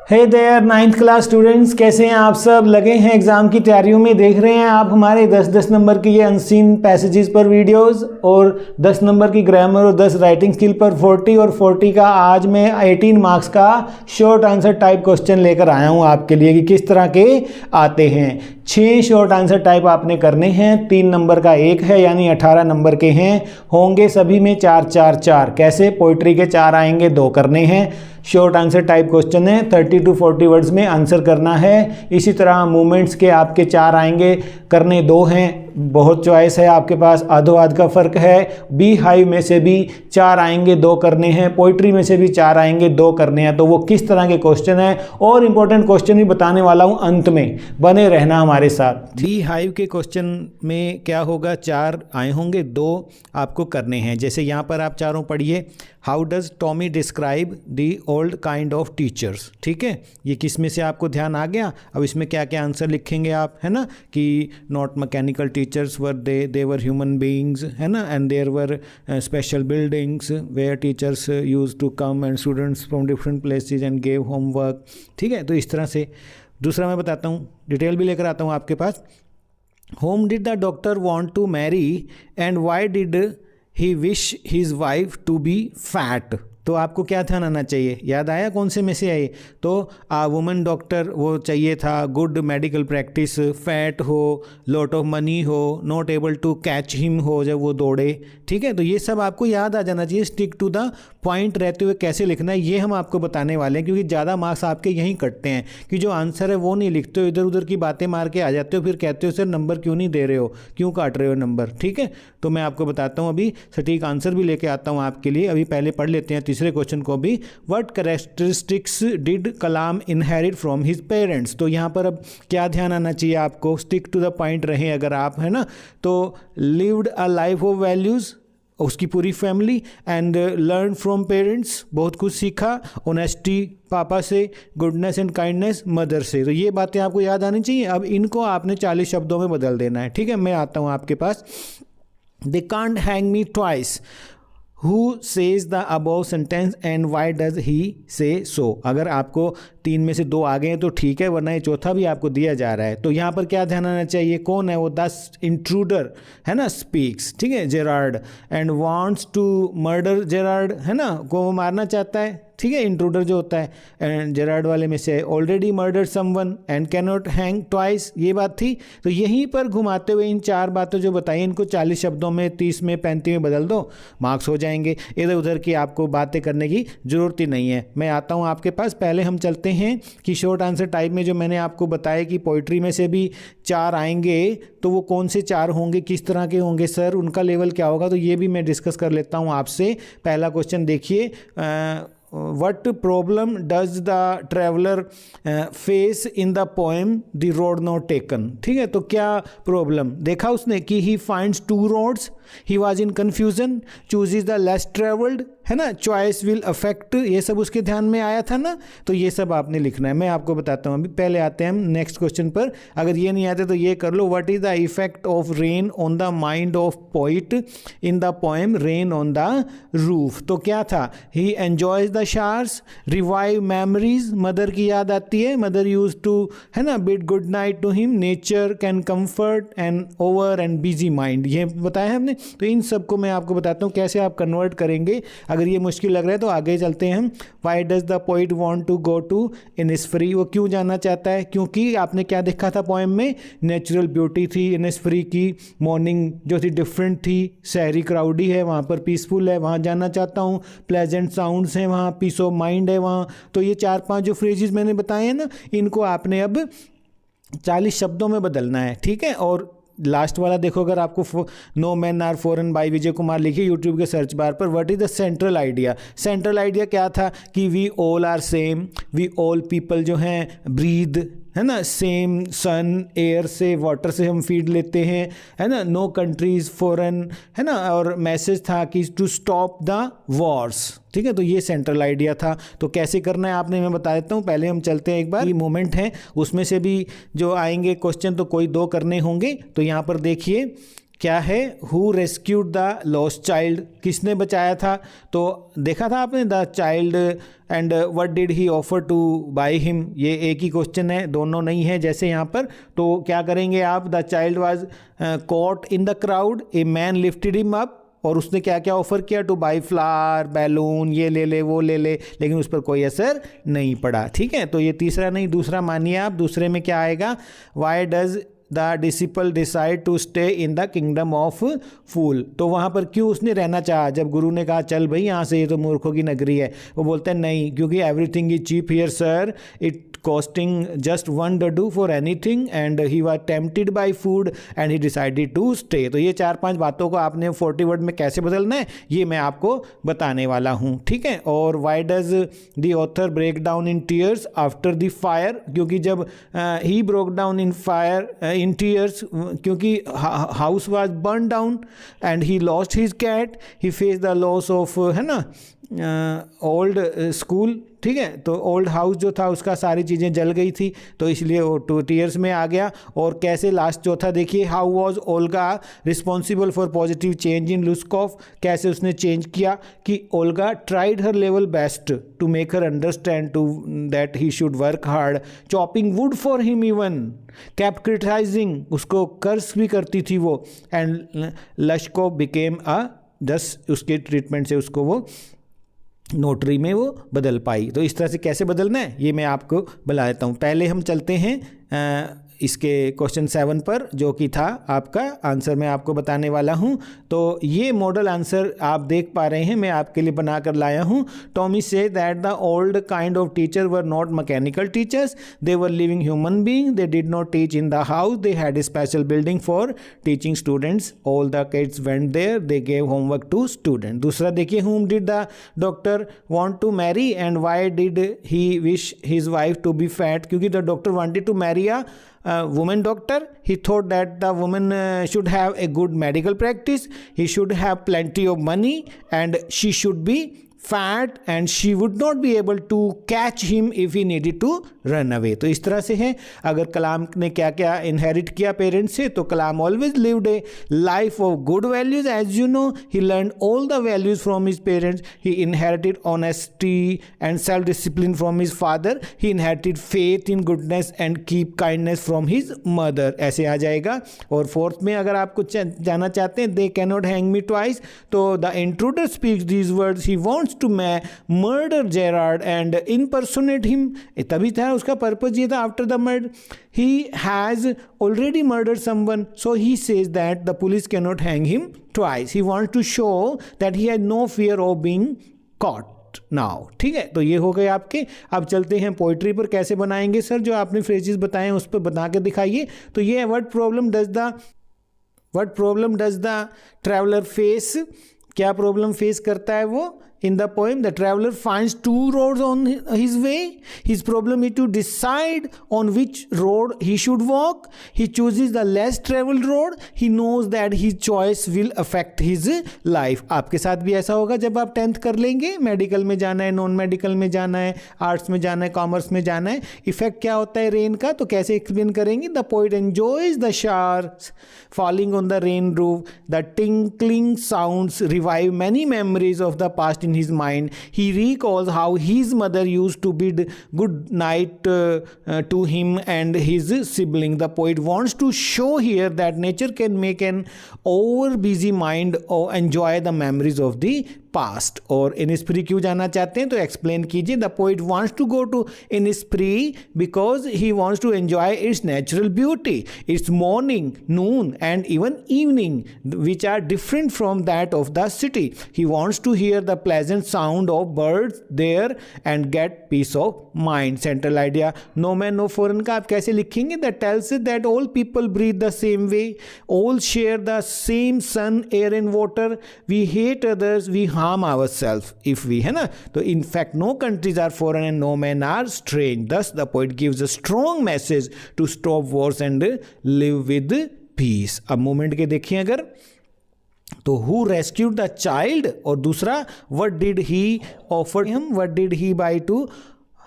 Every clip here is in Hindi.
Hey there 9th class students, कैसे हैं आप सब? लगे हैं एग्ज़ाम की तैयारियों में। देख रहे हैं आप हमारे 10-10 नंबर की ये अनसीन पैसेजेस पर वीडियोस, और 10 नंबर की ग्रामर और 10 राइटिंग स्किल पर 40 और 40 का आज मैं 18 मार्क्स का शॉर्ट आंसर टाइप क्वेश्चन लेकर आया हूं आपके लिए कि किस तरह के आते हैं। 6 शॉर्ट आंसर टाइप आपने करने हैं, 3 नंबर का एक है यानी 18 नंबर के हैं, होंगे सभी में 4-4-4। कैसे? पोइट्री के 4 आएंगे, 2 करने हैं। शॉर्ट आंसर टाइप क्वेश्चन है, 30 to 40 वर्ड्स में आंसर करना है। इसी तरह मूवमेंट्स के आपके 4 आएंगे, करने 2 हैं। बहुत चॉइस है आपके पास, आधो आध का फर्क है। बी हाइव में से भी 4 आएंगे, 2 करने हैं। पोइट्री में से भी 4 आएंगे, 2 करने हैं। तो वो किस तरह के क्वेश्चन है और इंपॉर्टेंट क्वेश्चन भी बताने वाला हूं अंत में, बने रहना हमारे साथ। बी हाइव के क्वेश्चन में क्या होगा, 4 आए होंगे, 2 आपको करने हैं। जैसे यहाँ पर आप चारों पढ़िए। How does Tommy describe the old kind of teachers. ठीक है, ये किस में से आपको ध्यान आ गया? अब इसमें क्या क्या आंसर लिखेंगे आप, है ना, कि not mechanical teachers were they were human beings, है ना, and there were special buildings where teachers used to come and students from different places and gave homework. ठीक है, तो इस तरह से। दूसरा मैं बताता हूँ, डिटेल भी लेकर आता हूँ आपके पास। Whom did the doctor want to marry and why did he wish his wife to be fat. तो आपको क्या ध्यान आना चाहिए? याद आया कौन से में से आई? तो वुमन डॉक्टर वो चाहिए था, गुड मेडिकल प्रैक्टिस, फैट हो, लॉट ऑफ मनी हो, not able to catch him हो जब वो दौड़े। ठीक है, तो ये सब आपको याद आ जाना चाहिए। स्टिक टू द पॉइंट रहते हुए कैसे लिखना है ये हम आपको बताने वाले हैं, क्योंकि ज़्यादा मार्क्स आपके यहीं कटते हैं कि जो आंसर है वो नहीं लिखते हो, इधर उधर की बातें मार के आ जाते हो, फिर कहते हो सर नंबर क्यों नहीं दे रहे हो, क्यों काट रहे हो नंबर। ठीक है, तो मैं आपको बताता हूँ, अभी सटीक आंसर भी लेके आता हूँ आपके लिए। अभी पहले पढ़ लेते हैं तीसरे क्वेश्चन को भी। What characteristics did Kalam inherit from his parents. तो यहाँ पर अब क्या ध्यान आना चाहिए आपको? स्टिक टू द पॉइंट रहे अगर आप, है ना। तो lived a life of values, उसकी पूरी family, and learn from parents, बहुत कुछ सीखा। ऑनेस्टी पापा से, गुडनेस एंड काइंडनेस मदर से। तो ये बातें आपको याद आनी चाहिए। अब इनको आपने 40 शब्दों में बदल देना है। ठीक है, मैं आता हूँ आपके पास। They can't hang me twice, Who says the above sentence and why does he say so? अगर आपको 3 में से 2 आ गए हैं तो ठीक है, वरना ये चौथा भी आपको दिया जा रहा है। तो यहाँ पर क्या ध्यान आना चाहिए? कौन है वो? द इंट्रूडर, है ना, स्पीक्स। ठीक है, Gerard and wants to murder Gerard, है ना, को वो मारना चाहता है। ठीक है, इंट्रूडर जो होता है, एंड जेरार्ड वाले में से already murdered someone and can not hang twice, ये बात थी। तो यहीं पर घुमाते हुए इन 4 बातें जो बताई, इनको 40 शब्दों में, 30 में, 35 में बदल दो, मार्क्स हो जाएंगे। इधर उधर की आपको बातें करने की ज़रूरत ही नहीं है। मैं आता हूँ आपके पास। पहले हम चलते हैं कि शॉर्ट आंसर टाइप में जो मैंने आपको बताया कि पोइट्री में से भी 4 आएंगे, तो वो कौन से 4 होंगे, किस तरह के होंगे सर, उनका लेवल क्या होगा, तो ये भी मैं डिस्कस कर लेता हूँ आपसे। पहला क्वेश्चन देखिए, What problem does the traveler face in the poem The Road Not Taken? ठीक है, तो क्या प्रॉब्लम देखा उसने कि he finds 2 roads, he was in confusion, chooses the less traveled, है ना, choice will affect, ये सब उसके ध्यान में आया था ना। तो ये सब आपने लिखना है, मैं आपको बताता हूँ। अभी पहले आते हैं हम नेक्स्ट क्वेश्चन पर। अगर ये नहीं आते तो ये कर लो। What is the effect of rain on the mind of poet in the poem Rain on the Roof? तो क्या था? He enjoys the showers, revive memories, mother की याद आती है, मदर यूज टू, है ना, bid good night to him, nature can comfort and over and busy mind, ये बताया हमने। तो इन सब को मैं आपको बताता हूँ कैसे आप कन्वर्ट करेंगे। अगर ये मुश्किल लग रहा है तो आगे चलते हैं हम। Why does the poet want to go to Innisfree, वो क्यों जाना चाहता है? क्योंकि आपने क्या देखा था पोएम में? नेचुरल ब्यूटी थी इनिस्फ्री की, मॉर्निंग जो थी डिफरेंट थी, शहरी क्राउडी है, वहाँ पर पीसफुल है, वहाँ जाना चाहता हूँ, प्लेजेंट साउंड्स हैं वहाँ, पीस ऑफ माइंड है वहाँ। तो ये 4-5 जो फ्रेजेस मैंने बताए हैं ना, इनको आपने अब 40 शब्दों में बदलना है। ठीक है, और लास्ट वाला देखो, अगर आपको no men are foreign by Vijay Kumar लिखिए यूट्यूब के सर्च बार पर। What is the central idea? Central idea क्या था कि we all are same, we all people जो हैं ब्रीद, है ना, सेम सन, एयर से, वाटर से हम फीड लेते हैं, है ना, नो कंट्रीज फॉरेन, है ना, और मैसेज था कि टू स्टॉप द वॉर्स। ठीक है, तो ये सेंट्रल आइडिया था। तो कैसे करना है आपने, मैं बता देता हूँ। पहले हम चलते हैं एक बार, ये मोमेंट है उसमें से भी जो आएंगे क्वेश्चन तो कोई 2 करने होंगे। तो यहाँ पर देखिए क्या है, who rescued the lost child, किसने बचाया था? तो देखा था आपने the child and what did he offer to buy him, ये एक ही क्वेश्चन है, दोनों नहीं है जैसे यहाँ पर। तो क्या करेंगे आप, the child was caught in the crowd, a man lifted him up, और उसने क्या क्या ऑफर किया, टू बाई फ्लावर, बैलून, ये ले ले वो ले ले, लेकिन उस पर कोई असर नहीं पड़ा। ठीक है, तो ये तीसरा नहीं, दूसरा मानिए आप। दूसरे में क्या आएगा, why does the disciple decide to stay in the kingdom of fool, तो वहाँ पर क्यों उसने रहना चाहा, जब गुरु ने कहा चल भाई यहाँ से, ये तो मूर्खों की नगरी है, वो बोलते हैं नहीं, क्योंकि everything is cheap here sir, it costing just one dadu for anything and he was tempted by food and he decided to stay। तो ये 4-5 बातों को आपने 40 वर्ड में कैसे बदलना है ये मैं आपको बताने वाला हूँ। ठीक है, और why does the author break down in tears after the fire, क्योंकि जब he broke down in fire in tears, क्योंकि house was burned down and he lost his cat, he faced the loss of है ना ओल्ड स्कूल। ठीक है, तो ओल्ड हाउस जो था उसका सारी चीज़ें जल गई थी, तो इसलिए वो 2 टीयर्स में आ गया। और कैसे, लास्ट चौथा देखिए, how was Olga responsible for positive change in Lushkov, कैसे उसने चेंज किया कि Olga tried her level best to make her understand to that he should work hard, chopping wood for him even, kept criticizing, उसको कर्स भी करती थी वो, एंड लश्को बिकेम अ, दस उसके ट्रीटमेंट से उसको वो नोटरी में वो बदल पाई। तो इस तरह से कैसे बदलना है ये मैं आपको बता देता हूँ। पहले हम चलते हैं इसके क्वेश्चन 7 पर, जो कि था आपका आंसर मैं आपको बताने वाला हूँ। तो ये मॉडल आंसर आप देख पा रहे हैं, मैं आपके लिए बना कर लाया हूँ। टॉमी से that the old kind of teacher were not mechanical teachers, they were living human being, they did not teach in the house, they had a special building for teaching students, all the kids went there, they gave homework to student. दूसरा देखिए, whom did the doctor want to marry and why did he wish his wife to be fat, क्योंकि the doctor wanted to marry a woman doctor, he thought that the woman should have a good medical practice, he should have plenty of money and she should be fat and she would not be able to catch him if he needed to run away। तो इस तरह से है। अगर कलाम ने क्या क्या इनहेरिट किया पेरेंट्स से, तो Kalam always lived a life of good values, as you know he learn all the values from his parents, he inherited honesty and self discipline from his father, he inherited faith in goodness and keep kindness from his mother, ऐसे आ जाएगा। और फोर्थ में अगर आपको जाना चाहते हैं, they can not hang me twice, तो the intruder speaks these words, he wants to murder Gerard and impersonate him, तभी था उसका पर्पज ये था, after the murder he has already murdered someone, so he says that the police cannot hang him twice, he wants to show that he had no fear of being caught now। ठीक है, तो ये हो गए आपके। अब चलते हैं पोइट्री पर, कैसे बनाएंगे सर, जो आपने फ्रेजेस बताए उस पर बना के दिखाइए। तो ये what problem does the traveler face, क्या प्रॉब्लम फेस करता है वो in the poem, the traveller finds 2 roads on his way, his problem is to decide on which road he should walk, he chooses the less travelled road, he knows that his choice will affect his life. आपके साथ भी ऐसा होगा जब आप 10th कर लेंगे, मेडिकल में जाना है, नॉन मेडिकल में जाना है, आर्ट्स में जाना है, कॉमर्स में जाना है, इफेक्ट क्या होता है रेन का, तो कैसे एक्सप्लेन करेंगे, the poet enjoys the showers falling on the rain roof, the tinkling sounds revive many memories of the past in his mind, he recalls how his mother used to bid good night to him and his sibling। The poet wants to show here that nature can make an over busy mind or enjoy the memories of the past। और इनस्प्री क्यों जाना चाहते हैं, तो एक्सप्लेन कीजिए। The poet wants to go to Innisfree because he wants to enjoy its natural beauty, its morning, noon and even evening which are different from that of the city. He wants to hear the pleasant sound of birds there and get peace of mind. Central idea no men are foreign का आप कैसे लिखेंगे, that tells that all people breathe the same way, all share the same sun, air and water, we hate others, we harm ourselves if we, है ना। तो in fact no countries are foreign and no men are strange, thus the poet gives a strong message to stop wars and live with peace। अब मोमेंट के देखिए अगर, तो who rescued the child, और दूसरा what did he offer him, what did he buy to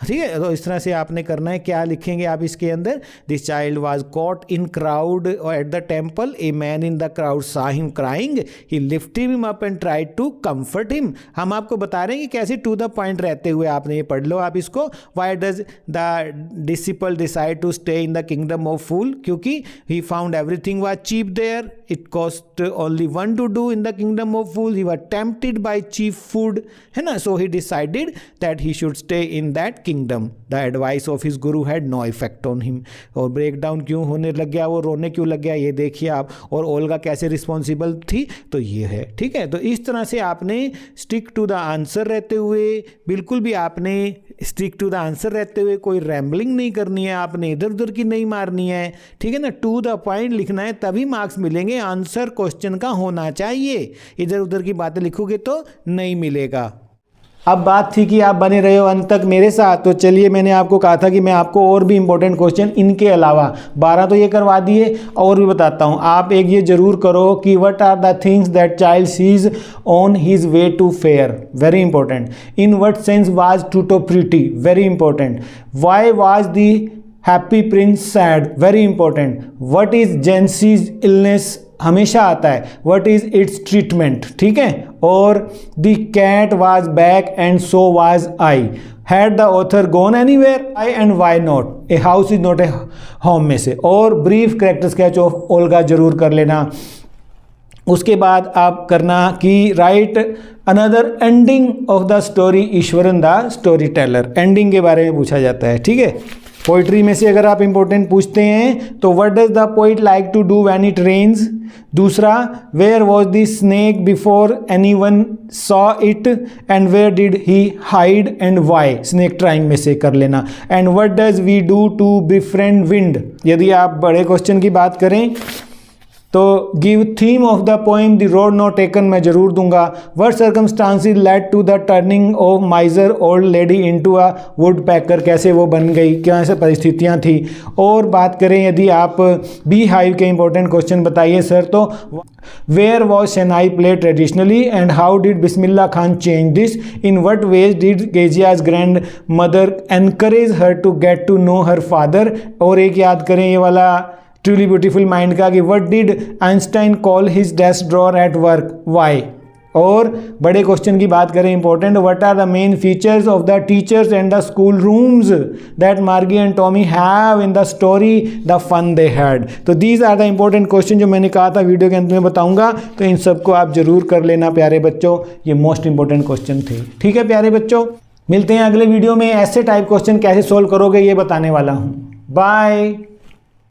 ठीक है, तो इस तरह से आपने करना है। क्या लिखेंगे आप इसके अंदर, this child was caught in crowd at the temple, a man in the crowd saw him crying, he lifted him up and tried to comfort him. हम आपको बता रहे हैं कि कैसे टू द पॉइंट रहते हुए आपने ये पढ़ लो आप इसको। Why does the disciple decide to stay in the kingdom of fool, क्योंकि he found everything was cheap there, it cost only one to do in the kingdom of fool, he was tempted by cheap food, है ना, so he decided that he should stay in that kingdom, the advice of his guru had no effect on him. और ब्रेक डाउन क्यों होने लग गया, वो रोने क्यों लग गया, ये देखिए आप। और ओल्गा कैसे रिस्पॉन्सिबल थी, तो ये है। ठीक है, तो इस तरह से आपने स्टिक टू द आंसर रहते हुए, बिल्कुल भी आपने स्टिक टू द आंसर रहते हुए कोई रैम्बलिंग नहीं करनी है, आपने इधर उधर की नहीं मारनी है। ठीक है ना, टू द पॉइंट लिखना है, तभी मार्क्स मिलेंगे। आंसर क्वेश्चन का होना चाहिए, इधर उधर की बातें लिखोगे तो नहीं मिलेगा। अब बात थी कि आप बने रहे हो अंत तक मेरे साथ, तो चलिए, मैंने आपको कहा था कि मैं आपको और भी इंपॉर्टेंट क्वेश्चन इनके अलावा 12 तो ये करवा दिए, और भी बताता हूँ। आप एक ये जरूर करो कि what are the things that child sees on his way to fair, very important. In what sense was Toto pretty, very important. Why was the happy prince sad, very important. What is Jency's illness, हमेशा आता है, व्हाट इज इट्स ट्रीटमेंट। ठीक है, और the cat was back and so was I, had the author gone anywhere, I and why not, a house is not a home में से। और brief character sketch of Olga जरूर कर लेना। उसके बाद आप करना कि write another ending of the story Iswaran the story teller, ending के बारे में पूछा जाता है। ठीक है, पोइट्री में से अगर आप इंपॉर्टेंट पूछते हैं तो what does the poet like to do when it rains. दूसरा, where was the snake before anyone saw it and where did he hide and why, snake trying में से कर लेना। And what does we do to befriend wind, यदि आप बड़े क्वेश्चन की बात करें तो give theme of the poem the road not taken, मैं जरूर दूंगा। What circumstances led to the turning of miser old lady into a woodpecker, कैसे वो बन गई, क्या ऐसे परिस्थितियां थी। और बात करें यदि आप बी हाइव के इंपॉर्टेंट क्वेश्चन बताइए सर, तो where was shehnai play traditionally and how did Bismillah Khan change this, in what ways did Kezia's grandmother encourage her to get to know her father. और एक याद करें ये वाला ट्रूली ब्यूटीफुल माइंड का कि what did Einstein call his desk drawer at work, why. और बड़े क्वेश्चन की बात करें important, what are the main features of the teachers and the school rooms that Margie and Tommy have in the story the fun they had. तो these are the important question जो मैंने कहा था वीडियो के अंत में बताऊंगा, तो इन सबको आप जरूर कर लेना प्यारे बच्चों, ये मोस्ट इंपॉर्टेंट क्वेश्चन थे। ठीक है प्यारे बच्चों, मिलते हैं अगले वीडियो में। ऐसे टाइप क्वेश्चन कैसे सोल्व करोगे ये बताने वाला हूँ। बाय।